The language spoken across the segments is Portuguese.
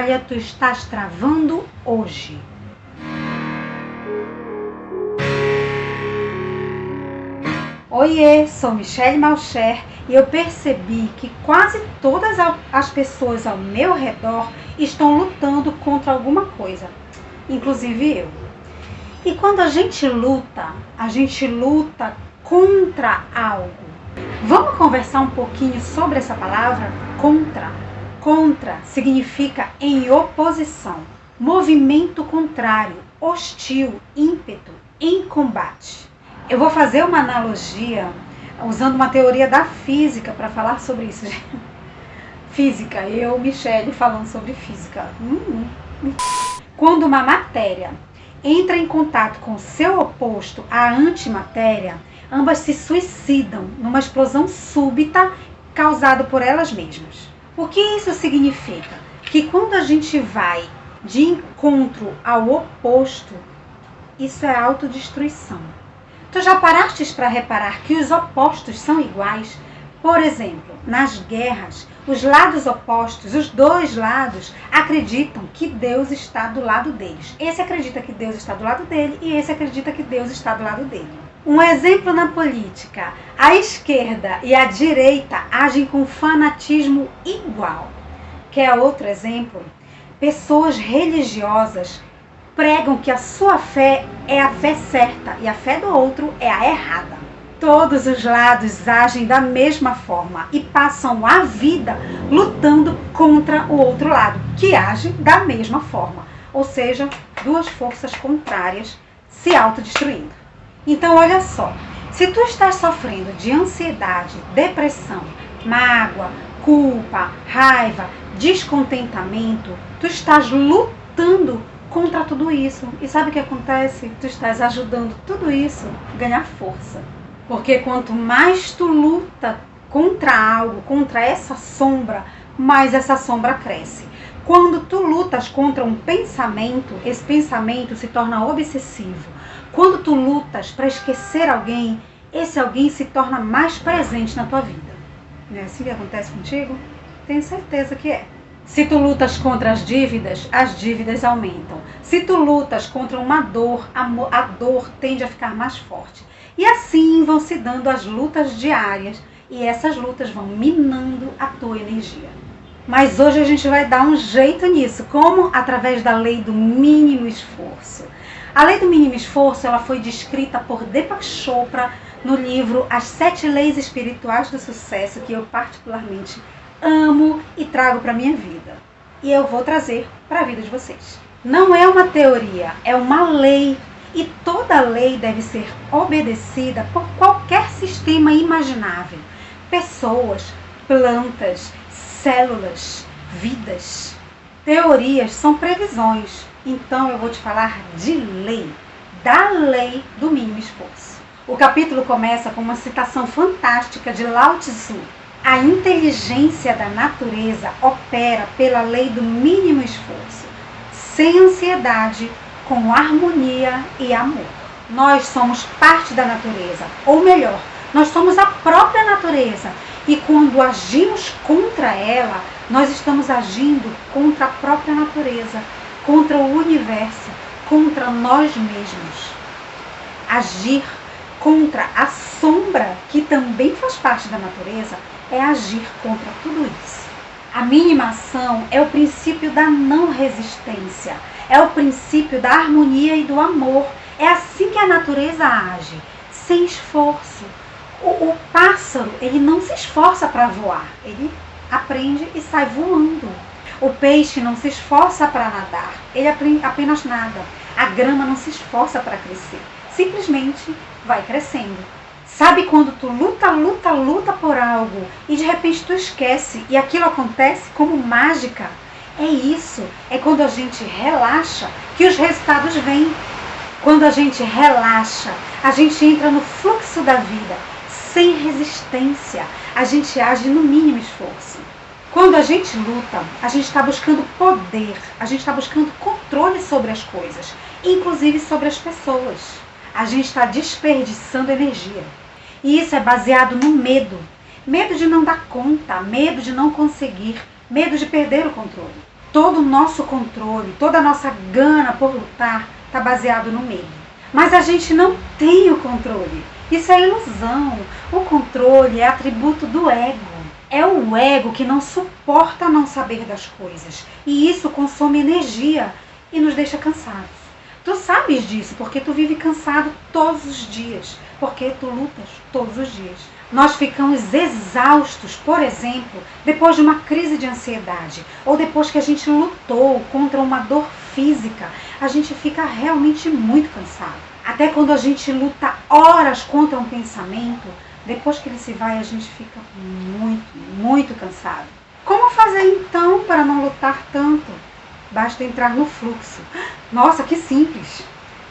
batalha tu estás travando hoje? Oiê, sou Michelle Malcher e eu percebi que quase todas as pessoas ao meu redor estão lutando contra alguma coisa, inclusive eu. E quando a gente luta contra algo. Vamos conversar um pouquinho sobre essa palavra? Contra. Contra significa em oposição, movimento contrário, hostil, ímpeto, em combate. Eu vou fazer uma analogia usando uma teoria da física para falar sobre isso. Física, eu, Michelle, falando sobre física. Quando uma matéria entra em contato com seu oposto, a antimatéria, ambas se suicidam numa explosão súbita causada por elas mesmas. O que isso significa? Que quando a gente vai de encontro ao oposto, isso é autodestruição. Tu já parastes para reparar que os opostos são iguais? Por exemplo, nas guerras, os lados opostos, os dois lados, acreditam que Deus está do lado deles. Esse acredita que Deus está do lado dele e esse acredita que Deus está do lado dele. Um exemplo na política, a esquerda e a direita agem com fanatismo igual. Quer outro exemplo? Pessoas religiosas pregam que a sua fé é a fé certa e a fé do outro é a errada. Todos os lados agem da mesma forma e passam a vida lutando contra o outro lado, que age da mesma forma. Ou seja, duas forças contrárias se autodestruindo. Então, olha só, se tu estás sofrendo de ansiedade, depressão, mágoa, culpa, raiva, descontentamento, tu estás lutando contra tudo isso. E sabe o que acontece? Tu estás ajudando tudo isso a ganhar força. Porque quanto mais tu luta contra algo, contra essa sombra, mais essa sombra cresce. Quando tu lutas contra um pensamento, esse pensamento se torna obsessivo. Quando tu lutas para esquecer alguém, esse alguém se torna mais presente na tua vida. Não é assim que acontece contigo? Tenho certeza que é. Se tu lutas contra as dívidas aumentam. Se tu lutas contra uma dor, a dor tende a ficar mais forte. E assim vão se dando as lutas diárias e essas lutas vão minando a tua energia. Mas hoje a gente vai dar um jeito nisso. Como? Através da lei do mínimo esforço. A lei do mínimo esforço ela foi descrita por Deepak Chopra no livro As 7 Leis Espirituais do Sucesso, que eu particularmente amo e trago para a minha vida. E eu vou trazer para a vida de vocês. Não é uma teoria, é uma lei. E toda lei deve ser obedecida por qualquer sistema imaginável. Pessoas, plantas, células, vidas. Teorias são previsões. Então eu vou te falar de lei, da lei do mínimo esforço. O capítulo começa com uma citação fantástica de Lao Tzu. A inteligência da natureza opera pela lei do mínimo esforço, sem ansiedade, com harmonia e amor. Nós somos parte da natureza, ou melhor, nós somos a própria natureza. E quando agimos contra ela, nós estamos agindo contra a própria natureza, contra o universo, contra nós mesmos. Agir contra a sombra, que também faz parte da natureza, é agir contra tudo isso. A mínima ação é o princípio da não resistência, é o princípio da harmonia e do amor. É assim que a natureza age, sem esforço. O pássaro, ele não se esforça para voar, ele aprende e sai voando. O peixe não se esforça para nadar, ele apenas nada. A grama não se esforça para crescer, simplesmente vai crescendo. Sabe quando tu luta por algo e de repente tu esquece e aquilo acontece como mágica? É isso, é quando a gente relaxa que os resultados vêm. Quando a gente relaxa, a gente entra no fluxo da vida, sem resistência, a gente age no mínimo esforço. Quando a gente luta, a gente está buscando poder, a gente está buscando controle sobre as coisas, inclusive sobre as pessoas. A gente está desperdiçando energia. E isso é baseado no medo. Medo de não dar conta, medo de não conseguir, medo de perder o controle. Todo o nosso controle, toda a nossa gana por lutar está baseado no medo. Mas a gente não tem o controle. Isso é ilusão. O controle é atributo do ego. É o ego que não suporta não saber das coisas. E isso consome energia e nos deixa cansados. Tu sabes disso porque tu vive cansado todos os dias. Porque tu lutas todos os dias. Nós ficamos exaustos, por exemplo, depois de uma crise de ansiedade. Ou depois que a gente lutou contra uma dor física. A gente fica realmente muito cansado. Até quando a gente luta horas contra um pensamento, depois que ele se vai, a gente fica muito cansado. Como fazer então para não lutar tanto? Basta entrar no fluxo. Nossa, que simples!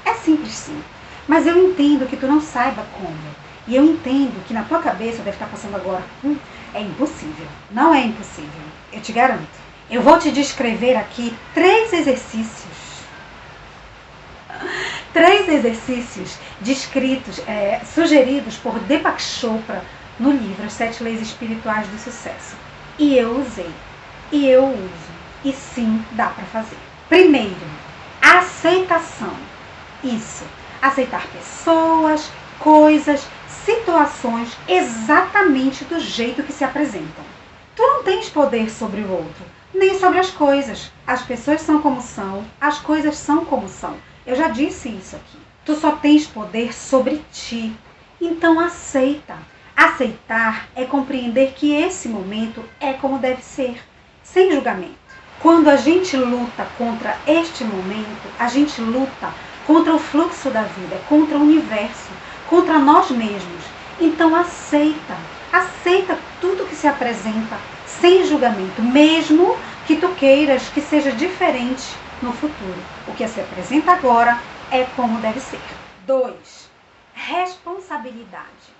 É simples sim, mas eu entendo que tu não saiba como. E eu entendo que na tua cabeça deve estar passando agora, é impossível. Não é impossível, eu te garanto. Eu vou te descrever aqui 3 exercícios. 3 exercícios descritos, sugeridos por Deepak Chopra no livro As 7 Leis Espirituais do Sucesso. E eu usei. E eu uso. E sim, dá para fazer. Primeiro, aceitação. Isso. Aceitar pessoas, coisas, situações exatamente do jeito que se apresentam. Tu não tens poder sobre o outro, nem sobre as coisas. As pessoas são como são, as coisas são como são. Eu já disse isso aqui. Tu só tens poder sobre ti. Então aceita. Aceitar é compreender que esse momento é como deve ser, sem julgamento. Quando a gente luta contra este momento, a gente luta contra o fluxo da vida, contra o universo, contra nós mesmos. Então aceita. Aceita tudo que se apresenta sem julgamento, mesmo que tu queiras que seja diferente no futuro. O que se apresenta agora é como deve ser. 2. Responsabilidade.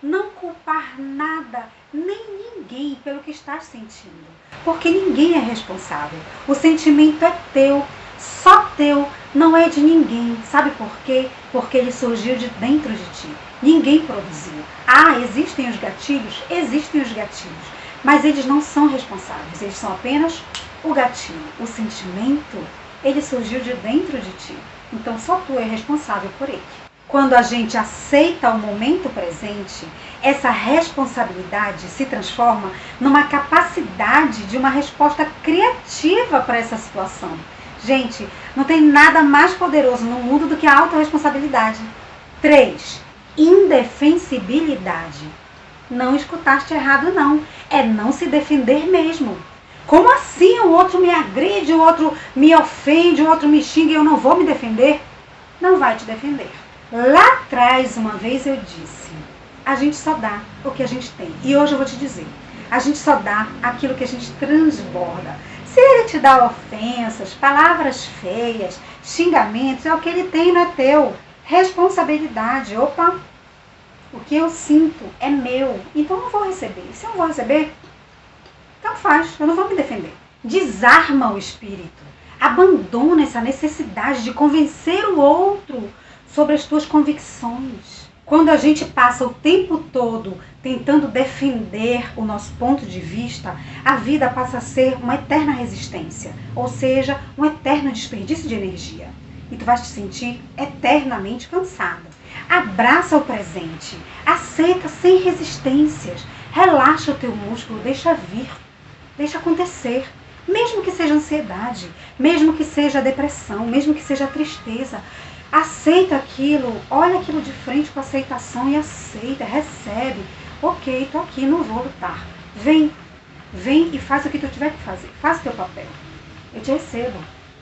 Não culpar nada, nem ninguém pelo que estás sentindo. Porque ninguém é responsável. O sentimento é teu, só teu, não é de ninguém. Sabe por quê? Porque ele surgiu de dentro de ti. Ninguém produziu. Existem os gatilhos? Existem os gatilhos. Mas eles não são responsáveis. Eles são apenas o gatilho. O sentimento, ele surgiu de dentro de ti. Então só tu é responsável por ele. Quando a gente aceita o momento presente, essa responsabilidade se transforma numa capacidade de uma resposta criativa para essa situação. Gente, não tem nada mais poderoso no mundo do que a autorresponsabilidade. 3. Indefensibilidade. Não escutaste errado não. É não se defender mesmo. Como assim o outro me agride, o outro me ofende, o outro me xinga e eu não vou me defender? Não vai te defender. Lá atrás, uma vez eu disse, a gente só dá o que a gente tem. E hoje eu vou te dizer, a gente só dá aquilo que a gente transborda. Se ele te dá ofensas, palavras feias, xingamentos, é o que ele tem, não é teu. Responsabilidade. Opa, o que eu sinto é meu, então eu não vou receber. Se eu não vou receber, então faz, eu não vou me defender. Desarma o espírito. Abandona essa necessidade de convencer o outro sobre as tuas convicções. Quando a gente passa o tempo todo tentando defender o nosso ponto de vista, a vida passa a ser uma eterna resistência, ou seja, um eterno desperdício de energia. E tu vais te sentir eternamente cansado. Abraça o presente, aceita sem resistências, relaxa o teu músculo, deixa vir, deixa acontecer. Mesmo que seja ansiedade, mesmo que seja depressão, mesmo que seja tristeza, aceita aquilo, olha aquilo de frente com aceitação e aceita, recebe. Ok, tô aqui, não vou lutar. Vem e faz o que tu tiver que fazer. Faz o teu papel. Eu te recebo.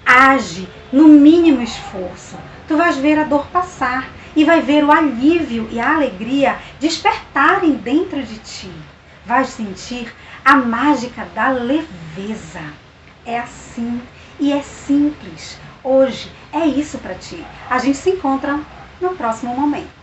Age no mínimo esforço. Tu vais ver a dor passar e vai ver o alívio e a alegria despertarem dentro de ti. Vais sentir a mágica da leveza. É assim e é simples. Hoje é isso para ti. A gente se encontra no próximo momento.